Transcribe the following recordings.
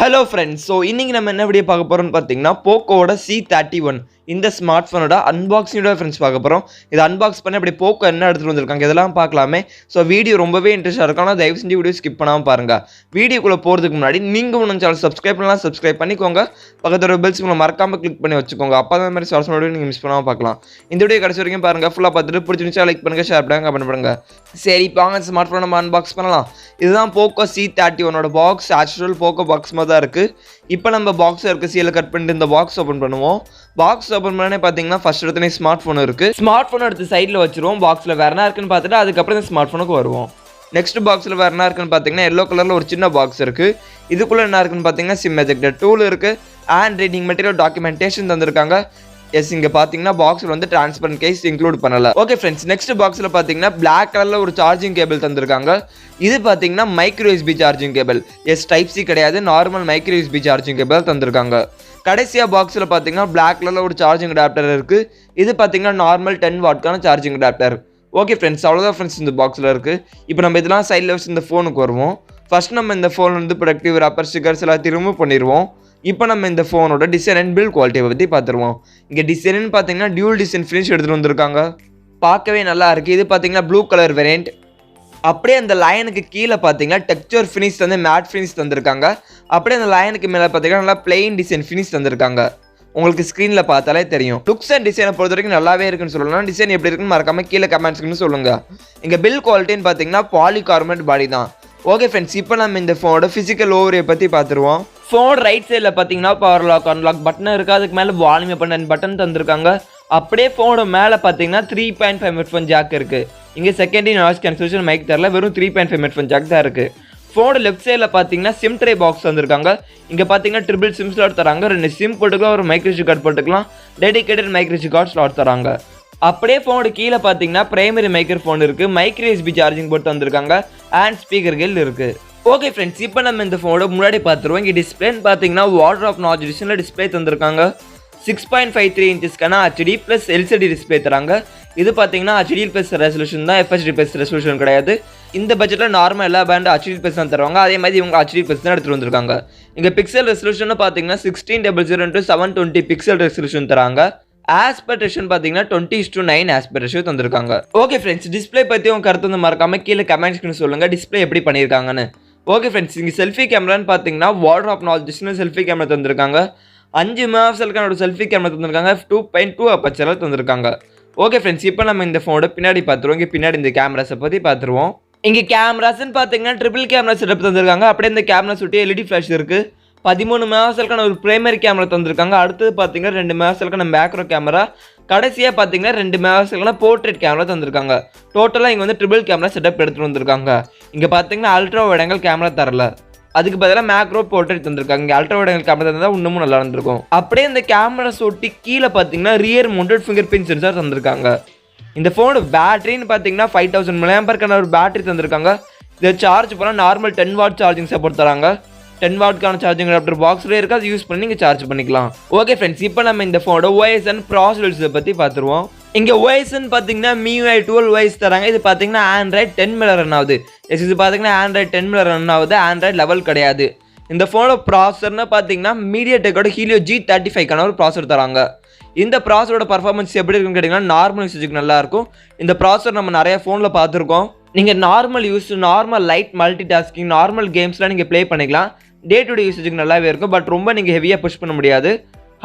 Hello friends, so இன்னைக்கு நம்ம என்ன வீடியோ பார்க்க போறோம்னு பார்த்தீங்கன்னா போக்கோட C31 இந்த ஸ்மார்ட் போனோட அன்பாக்சிங் வீடியோ ஃப்ரெண்ட்ஸ் பார்க்க போறோம். இது அன்பாக்ஸ் பண்ணி அப்படியே போக்கோ என்ன எடுத்துட்டு வந்திருக்காங்க இதெல்லாம் பார்க்கலாமே. ஸோ வீடியோ ரொம்பவே இன்ட்ரெஸ்டாக இருக்கும். ஆனால் தயவு செஞ்சு வீடியோ ஸ்கிப் பண்ணாமல் பாருங்க. வீடியோக்குள்ள போகிறதுக்கு முன்னாடி நீங்கள் ஒன்று சேனல் சப்ஸ்கிரைப் பண்ணலாம், சப்ஸ்கிரைப் பண்ணிக்கோங்க. பக்கத்தில் பெல்ஸ் மறக்காம கிளிக் பண்ணி வச்சுக்கோங்க. அப்போ அந்த மாதிரி சார்ஸ் வீடியோ நீங்கள் மிஸ் பண்ணாமல் பார்க்கலாம். இந்த வீடியோ கடைசி வரைக்கும் பாருங்க. ஃபுல்லாக பார்த்துட்டு பிடிச்சிருந்துச்சா லைக் பண்ணுங்க, ஷேர் பண்ணுங்க, கமெண்ட் பண்ணுங்க. சரி இப்போ வாங்க ஸ்மார்ட் ஃபோன் நம்ம அன்பாக்ஸ் பண்ணலாம். இதுதான் Poco C31 box. Actual Poco box மாதிரி தான் இருக்குது. இப்போ நம்ம பாக்ஸ் இருக்க சீலை கட் பண்ணிட்டு இந்த பாக்ஸ் ஓப்பன் பண்ணுவோம். பாக்ஸ் ஓப்பன் பண்ணே பார்த்தீங்கன்னா ஃபர்ஸ்ட் எடுத்து ஸ்மார்ட் ஃபோன் இருக்குது. ஸ்மார்ட் ஃபோன் எடுத்து சைடில் வச்சிருவோம். பாக்ஸில் வேற என்ன இருக்குன்னு பார்த்துட்டு அதுக்கப்புறம் இந்த ஸ்மார்ட் ஃபோனுக்கு வருவோம். நெக்ஸ்ட் பாக்ஸில் வேற என்ன இருக்குன்னு பார்த்தீங்கன்னா எல்லோ கலரில் ஒரு சின்ன பாக்ஸ் இருக்குது. இதுக்குள்ளே என்ன இருக்குன்னு பார்த்தீங்கன்னா சிம் எஜெக்டர் டூல் இருக்குது. ஹேண்ட் ரைட்டிங் மெட்டீரியல் டாக்குமெண்டேஷன் தந்திருக்காங்க. எஸ் இங்கே பார்த்தீங்கன்னா பாக்ஸில் வந்து டிரான்ஸ்பரண்ட் கேஸ் இன்க்ளூட் பண்ணல. ஓகே ஃப்ரெண்ட்ஸ், நெக்ஸ்ட் பாக்ஸில் பார்த்தீங்கன்னா பிளாக் கலரில் ஒரு சார்ஜிங் கேபிள் தந்திருக்காங்க. இது பார்த்தீங்கன்னா micro USB charging cable. S type C கிடையாது, normal micro USB charging cable தந்திருக்காங்க. கடைசியாக பாக்ஸில் பார்த்தீங்கன்னா பிளாக் கலரில் ஒரு சார்ஜிங் அடாப்டர் இருக்குது. இது பார்த்தீங்கன்னா நார்மல் 10 வாட்க்கான சார்ஜிங் அடாப்டர். ஓகே ஃப்ரெண்ட்ஸ், அவ்வளோதான் ஃப்ரெண்ட்ஸ் இந்த பாக்ஸில் இருக்குது. இப்போ நம்ம இதெல்லாம் சைடில் வச்சு இந்த ஃபோனுக்கு வருவோம். ஃபர்ஸ்ட் நம்ம இந்த ஃபோன் வந்து ப்ரொடக்டிவ் ராப்பர் ஸ்டிக்கர்ஸ் எல்லாத்தையும் ரிமூவ் பண்ணிடுவோம். இப்போ நம்ம இந்த ஃபோனோட டிசைன் அண்ட் பில்ட் குவாலிட்டியை பற்றி பார்த்துருவோம். இங்கே டிசைன்னு பார்த்தீங்கன்னா டியூல் டிசைன் ஃபினிஷ் எடுத்துகிட்டு வந்திருக்காங்க. பார்க்கவே நல்லா இருக்குது. இது பார்த்தீங்கன்னா ப்ளூ கலர் வேரியண்ட். அப்படியே அந்த லைனுக்கு கீழே பார்த்தீங்கன்னா டெக்ஸ்சர் ஃபினிஷ் வந்து மேட் ஃபினிஷ் தந்திருக்காங்க. அப்படியே அந்த லைனுக்கு மேலே பார்த்தீங்கன்னா நல்லா பிளெயின் டிசைன் ஃபினிஷ் தந்திருக்காங்க. உங்களுக்கு ஸ்க்ரீனில் பார்த்தாலே தெரியும். லுக்ஸ் அண்ட் டிசைனை பொறுத்த வரைக்கும் நல்லாவே இருக்குன்னு சொல்லலாம். டிசைன் எப்படி இருக்குன்னு மறக்காம கீழே கமெண்ட்ஸ்க்குன்னு சொல்லுங்கள். இங்கே பில் குவாலிட்டின்னு பார்த்தீங்கன்னா பாலிகார்பனேட் பாடி தான். ஓகே ஃப்ரெண்ட்ஸ், இப்போ நம்ம இந்த ஃபோனோட ஃபிசிக்கல் ஓவரை பற்றி பார்த்துருவோம். ஃபோன் ரைட் சைடில் பார்த்தீங்கன்னா பவர் லாக் அன்லாக் பட்டன் இருக்குது. அதுக்கு மேலே வால்யூம் பண்ண பட்டன் தந்திருக்காங்க. அப்படியே ஃபோனோட மேலே பார்த்தீங்கன்னா 3.5 ஹெட்ஃபோன் ஜாக் இருக்குது. இங்கே செகண்டரி நாய்ஸ் கேன்சலேஷன் மைக் தரல, வெறும் 3.5 ஹெட்ஃபோன் ஜாக் தான் இருக்குது. ஃபோனோட லெஃப்ட் சைடில் பார்த்தீங்கன்னா சிம் ட்ரே பாக்ஸ் தந்திருக்காங்க. இங்கே பார்த்தீங்கன்னா ட்ரிபிள் சிம் ஸ்லாட் தராங்க. 2 சிம் போட்டுக்கலாம், ஒரு மைக்ரோசி கார்டு போட்டுக்கலாம், டெடிகேட்டட் மைக்ரோசி கார்டு ஸ்லாட் தராங்க. அப்படியே ஃபோனோட கீழே பார்த்தீங்கன்னா பிரைமரி மைக்ரோஃபோன் இருக்குது, மைக்ரோ USB சார்ஜிங் போட்டு வந்திருக்காங்க, அண்ட் ஸ்பீக்கர் கில் இருக்குது. ஓகே ஃப்ரெண்ட்ஸ், இப்போ நம்ம இந்த ஃபோனோட முன்னாடி பார்த்துருவோம். இங்கே டிஸ்பிளேன்னு பார்த்தீங்கன்னா வாட்டர் ஆஃப் நாச் டிசைனில் டிஸ்பிளே தந்திருக்காங்க. 6.53 இன்ச்சஸ்க்கான HD ப்ளஸ் LCD டிஸ்பிளே தராங்க. இது பார்த்தீங்கன்னா HD ப்ளஸ் ரெசல்யூஷன் தான், FHD ப்ளஸ் ரெசல்யூஷன் கிடையாது. இந்த பட்ஜெட்டில் நார்மல் எல்லா பேண்டும் HD ப்ளஸ் தான் தருவாங்க. அதே மாதிரி இவங்க HD ப்ளஸ் தான் எடுத்துகிட்டு வந்திருக்காங்க. இங்கே பிக்சல் ரெசல்யூஷன் பார்த்தீங்கன்னா 1600x720 பிக்சல் ரெசல்யூஷன் தராங்க. ஆஸ்பெக்ட் பார்த்தீங்கன்னா 20:9 ஆஸ்பெக்ட் தந்திருக்காங்க. ஓகே ஃப்ரெண்ட்ஸ், டிஸ்பிளே பற்றி உங்கள் கருத்து வந்து மறக்காம கீழே கமெண்ட்ஸ்க்கு சொல்லுங்கள். டிஸ்பிளே எப்படி பண்ணியிருக்காங்கன்னு. ஓகே ஃப்ரெண்ட்ஸ், இங்கே செல்ஃபி கேமரான்னு பார்த்தீங்கன்னா வாட்டர் ஆஃப் நாச் டிசைனில் செல்ஃபி கேமரா தந்திருக்காங்க. 5 மெகாபிக்சலுக்கான ஒரு செல்ஃபி கேமரா தந்திருக்காங்க. 2.2 அப்பச்சரில் தந்திருக்காங்க. ஓகே ஃப்ரெண்ட்ஸ், இப்போ நம்ம இந்த ஃபோனோட பின்னாடி பார்த்துருவோம். இங்கே பின்னாடி இந்த கேமராஸை பற்றி பார்த்துருவோம். இங்கே கேமராஸ்ன்னு பார்த்தீங்கன்னா ட்ரிபிள் கேமரா செட்டப் தந்திருக்காங்க. அப்படியே இந்த கேமரா சுட்டி LED ஃப்ளாஷ் இருக்குது. 13 மெகாபிக்சலுக்கான ஒரு பிரைமரி கேமரா தந்திருக்காங்க. அடுத்தது பார்த்தீங்கன்னா 2 மெகாபிக்சலுக்கான மேக்ரோ கேமரா. கடைசியாக பார்த்தீங்கன்னா 2 மெகாபிக்சலுக்கான போர்ட்ரேட் கேமரா தந்திருக்காங்க. டோட்டலாக இங்கே வந்து ட்ரிபிள் கேமரா செட்டப் எடுத்துகிட்டு வந்திருக்காங்க. இங்கே பார்த்தீங்கன்னா அல்ட்ரா வைட் ஆங்கிள் கேமரா தரல, அதுக்கு பதிலாக மேக்ரோ போர்ட்ரேட் தந்திருக்காங்க. இங்கே அல்ட்ரா வைட் ஆங்கிள் கேமரா தந்தால் இன்னமும் நல்லா இருந்திருக்கும். அப்படியே இந்த கேமரா ஒட்டி கீழே பார்த்தீங்கன்னா rear mounted finger print sensor தந்திருக்காங்க. இந்த ஃபோனோட பேட்டரின்னு பார்த்தீங்கன்னா 5000 mAh ஒரு பேட்டரி தந்திருக்காங்க. இதை சார்ஜ் பண்ணால் நார்மல் 10 வாட் சார்ஜிங் சப்போர்ட் தராங்க. 10 வாட்க்கான சார்ஜிங் அடாப்டர் பாக்ஸ்லேயே இருக்குது, அது யூஸ் பண்ணி நீங்கள் சார்ஜ் பண்ணிக்கலாம். ஓகே ஃப்ரெண்ட்ஸ், இப்போ நம்ம இந்த ஃபோனோட OS அண்ட் ப்ராசஸர்ஸை பற்றி பார்த்துருவோம். இங்கே OSன்னு பார்த்தீங்கன்னா MIUI 12 OS தராங்க. இது பார்த்தீங்கன்னா Android 10 மேலே ரன் ஆகுது. இது பார்த்தீங்கன்னா Android 10 மேலே ரன் ஆகுது, Android லெவல் கிடையாது. இந்த ஃபோனோட ப்ராசஸர்னு பார்த்தீங்கன்னா மீடியாடெக்கோட ஹீலியோ G35க்கான ஒரு ப்ராசஸர் தராங்க. இந்த ப்ராசஸரோட பர்ஃபார்மன்ஸ் எப்படி இருக்குன்னு கேட்டிங்கன்னா நார்மல் யூசேஜுக்கு நல்லாயிருக்கும். இந்த ப்ராசஸர் நம்ம நிறைய ஃபோனில் பார்த்துருக்கோம். நீங்கள் normal use, normal light multi tasking, normal கேம்ஸ்லாம் நீங்கள் ப்ளே பண்ணிக்கலாம். டே டு டே யூசேஜுக்கு நல்லாவே இருக்கும். பட் ரொம்ப நீங்கள் ஹெவியாக புஷ் பண்ண முடியாது.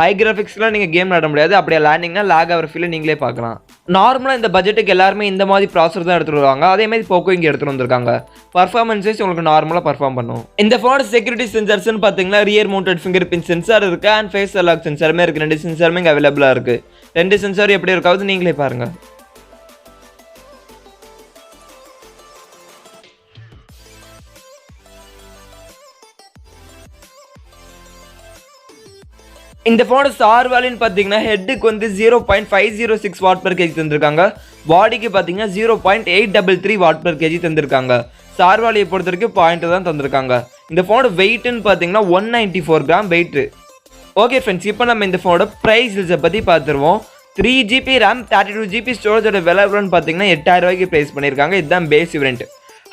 ஹை கிராஃபிக்ஸ்லாம் நீங்கள் கேம் விளாட முடியாது. அப்படியே லேண்டிங்னா லேக் ஆகிற ஃபீல் நீங்களே பார்க்கலாம். நார்மலாக இந்த பட்ஜெட்டுக்கு எல்லாருமே இந்த மாதிரி ப்ராசஸர் தான் எடுத்துகிட்டு வருவாங்க. அதே மாதிரி போக்கோ இங்கே எடுத்துகிட்டு வந்திருக்காங்க. பர்ஃபார்மன்ஸஸ் உங்களுக்கு நார்மலாக பர்ஃபார்ம் பண்ணும். இந்த ஃபோனோட செக்யூரிட்டி சென்சார்ஸ்னு பார்த்தீங்கன்னா rear mounted finger print sensor இருக்குது, அண்ட் ஃபேஸ் அன்லாக் சென்சாருமே இருக்குது. 2 சென்சாருமே இங்கே அவைலபிளாக இருக்குது. 2 சென்சார் எப்படி இருக்காது நீங்களே பாருங்கள். இந்த ஃபோனோட சார் வேல்யூன்னு பார்த்தீங்கன்னா ஹெட்டுக்கு வந்து 0.506 வாட் per kg தந்திருக்காங்க. பாடிக்கு பார்த்தீங்கன்னா 0.833 வாட் per kg தந்திருக்காங்க. சார் வேல்யூயை பொறுத்த வரைக்கும் பாயிண்ட் தான் தந்திருக்காங்க. இந்த ஃபோனோட வெயிட்னு பார்த்தீங்கன்னா 194 கிராம் வெயிட். ஓகே ஃப்ரெண்ட்ஸ், இப்போ நம்ம இந்த ஃபோனோட ப்ரைஸை பற்றி பார்த்துருவோம். 3GB RAM 32GB ஸ்டோரேஜோட விலை எவ்வளோன்னு பார்த்தீங்கன்னா 8000 ரூபாய்க்கு ப்ரைஸ் பண்ணியிருக்காங்க. இதுதான் base variant.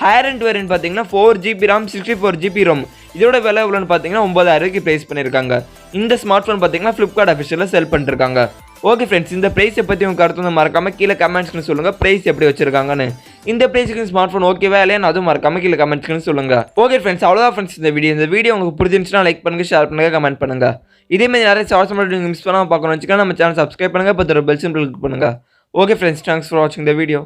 Higher end variant பார்த்தீங்கன்னா 4GB RAM 64GB ROM. இதோட விலை எவ்வளோன்னு பார்த்தீங்கன்னா 9000 ப்ரைஸ் பண்ணியிருக்காங்க. இந்த ஸ்மார்ட் ஃபோன் பார்த்தீங்கன்னா Flipkart அஃபிஷியலில் செல் பண்ணிருக்காங்க. ஓகே ஃப்ரெண்ட்ஸ், இந்த ப்ரைஸை பற்றி உங்கள் கருத்து வந்து மறக்காம கீழே கமெண்ட்ஸ்னு சொல்லுங்கள். ப்ரைஸ் எப்படி வச்சிருக்காங்கன்னு. இந்த ப்ரைஸுக்கு ஸ்மார்ட் ஃபோன் ஓகேவா இல்லையான்னு அதுவும் மறக்காம கீழே கமெண்ட்ஸ்னு சொல்லுங்கள். ஓகே ஃப்ரெண்ட்ஸ், அவ்வளோதான் ஃப்ரெண்ட்ஸ் இந்த வீடியோ உங்களுக்கு பிடிச்சிருந்துச்சுன்னா லைக் பண்ணுங்கள், ஷேர் பண்ணுங்கள், கமெண்ட் பண்ணுங்கள். இதேமாதிரி நிறைய ஷார்ட்ஸ் மட்டும் மிஸ் பண்ணாமல் பார்க்கணும்னு வச்சுக்கோங்க. நம்ம சேனல் சப்ஸ்கிரைப் பண்ணுங்கள், பத்து பெல் சிம்பிள் கிளிக் பண்ணுங்கள். ஓகே ஃப்ரெண்ட்ஸ், தேங்க்ஸ் ஃபார் வாட்சிங் த வீடியோ.